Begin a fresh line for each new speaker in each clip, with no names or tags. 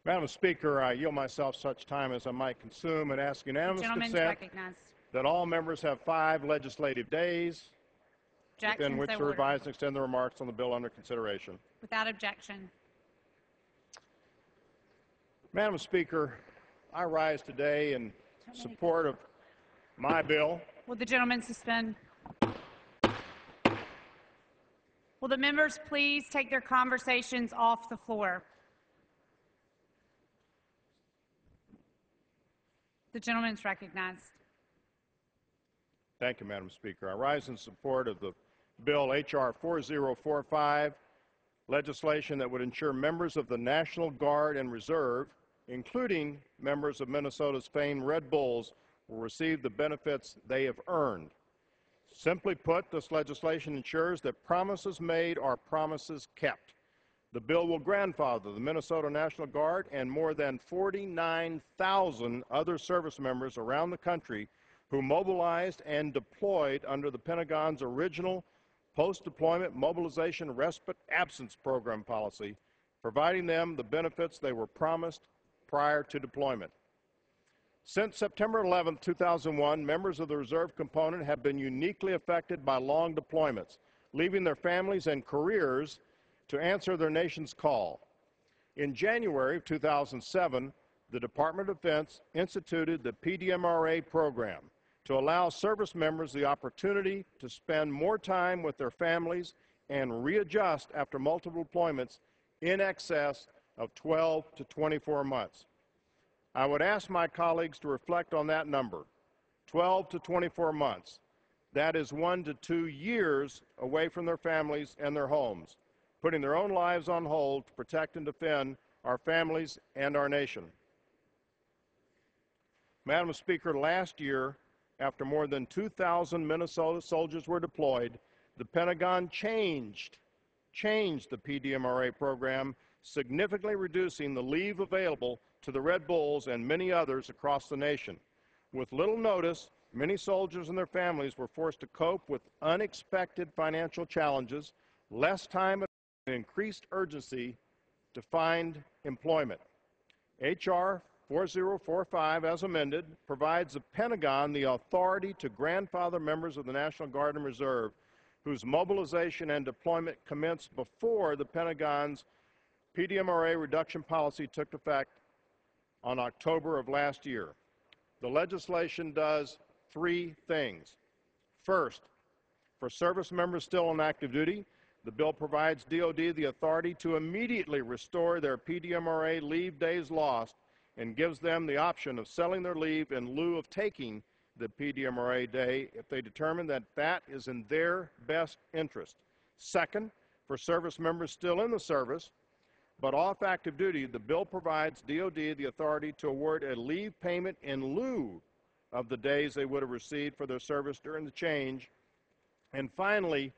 Madam Speaker, I yield myself such time as I might consume and ask unanimous consent that all members have 5 legislative days within which to revise and extend the remarks on the bill under consideration.
Without objection.
Madam Speaker, I rise today in support of my bill.
Will the gentleman suspend? Will the members please take their conversations off the floor? The gentleman is recognized.
Thank you, Madam Speaker. I rise in support of the bill H.R. 4045, legislation that would ensure members of the National Guard and Reserve, including members of Minnesota's famed Red Bulls, will receive the benefits they have earned. Simply put, this legislation ensures that promises made are promises kept. The bill will grandfather the Minnesota National Guard and more than 49,000 other service members around the country who mobilized and deployed under the Pentagon's original post-deployment mobilization respite absence program policy, providing them the benefits they were promised prior to deployment. Since September 11, 2001, members of the reserve component have been uniquely affected by long deployments, leaving their families and careers to answer their nation's call. In January of 2007, the Department of Defense instituted the PDMRA program to allow service members the opportunity to spend more time with their families and readjust after multiple deployments in excess of 12 to 24 months. I would ask my colleagues to reflect on that number, 12 to 24 months. That is 1 to 2 years away from their families and their homes, putting their own lives on hold to protect and defend our families and our nation. Madam Speaker, last year, after more than 2,000 Minnesota soldiers were deployed, the Pentagon changed the PDMRA program, significantly reducing the leave available to the Red Bulls and many others across the nation. With little notice, many soldiers and their families were forced to cope with unexpected financial challenges, less time, and increased urgency to find employment. H.R. 4045, as amended, provides the Pentagon the authority to grandfather members of the National Guard and Reserve whose mobilization and deployment commenced before the Pentagon's PDMRA reduction policy took effect on October of last year. The legislation does 3 things. First, for service members still on active duty, the bill provides DoD the authority to immediately restore their PDMRA leave days lost and gives them the option of selling their leave in lieu of taking the PDMRA day if they determine that that is in their best interest. Second, for service members still in the service but off active duty, the bill provides DoD the authority to award a leave payment in lieu of the days they would have received for their service during the change. And finally,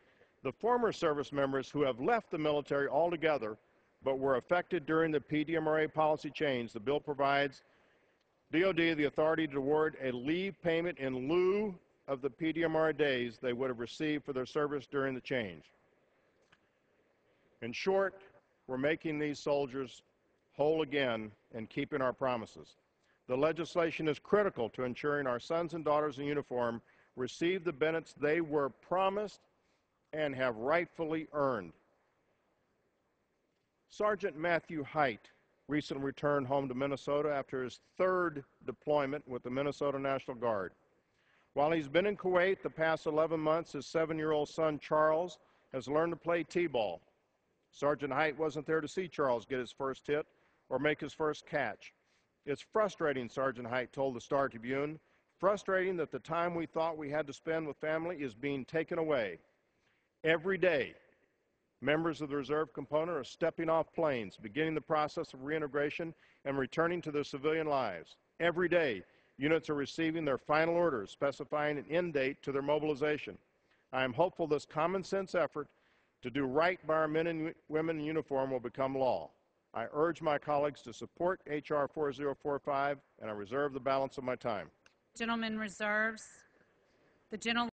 the former service members who have left the military altogether but were affected during the PDMRA policy change, the bill provides DoD the authority to award a leave payment in lieu of the PDMRA days they would have received for their service during the change. In short, we're making these soldiers whole again and keeping our promises. The legislation is critical to ensuring our sons and daughters in uniform receive the benefits they were promised and have rightfully earned. Sergeant Matthew Height recently returned home to Minnesota after his 3rd deployment with the Minnesota National Guard. While he's been in Kuwait the past 11 months, his 7-year-old son Charles has learned to play t-ball. Sergeant Height wasn't there to see Charles get his first hit or make his first catch. It's frustrating, Sergeant Height told the Star Tribune, frustrating that the time we thought we had to spend with family is being taken away. Every day, members of the reserve component are stepping off planes, beginning the process of reintegration and returning to their civilian lives. Every day, units are receiving their final orders specifying an end date to their mobilization. I am hopeful this common sense effort to do right by our men and women in uniform will become law. I urge my colleagues to support H.R. 4045, and I reserve the balance of my time.
Gentleman reserves. The gentleman